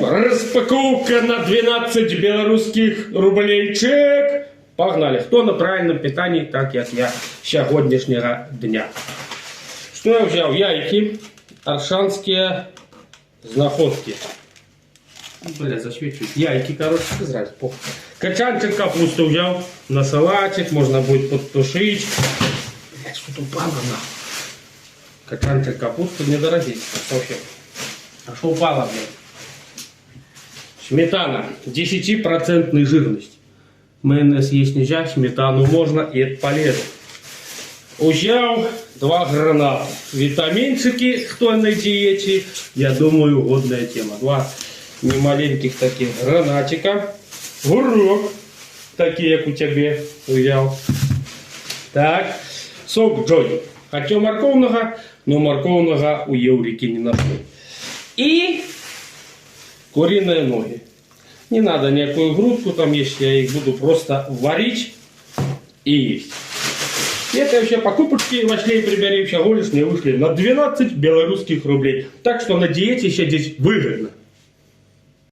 Распаковка на 12 белорусских рублей чек. Погнали. Хто на правильном питании, так як я сьогоднішнього дня. Что я взял? Яйки. Аршанские знаходки. Бля, засвечивают. Яйки, короче, сказать. Качанчик капусты взял. На салатик. Можно будет подтушить. Блядь, что-то упало нахуй. Качанчик капусты недорогие. Совсем. А что упало, блядь? Сметана. 10% жирность. Майонез есть нельзя, сметану можно, и это полезно. Взял 2 граната. Витаминчики, кто на диете, я думаю, годная тема. 2 немаленьких таких гранатика. Гурок, такие, как у тебя взял. Так, сок Джоди. Хотел морковного, но морковного у Еврики не нашел. И куриные ноги. Не надо никакую грудку там есть, я их буду просто варить и есть. Это вообще покупочки вошли и прибери, всего лишь не вышли на 12 белорусских рублей. Так что на диете сидеть выгодно.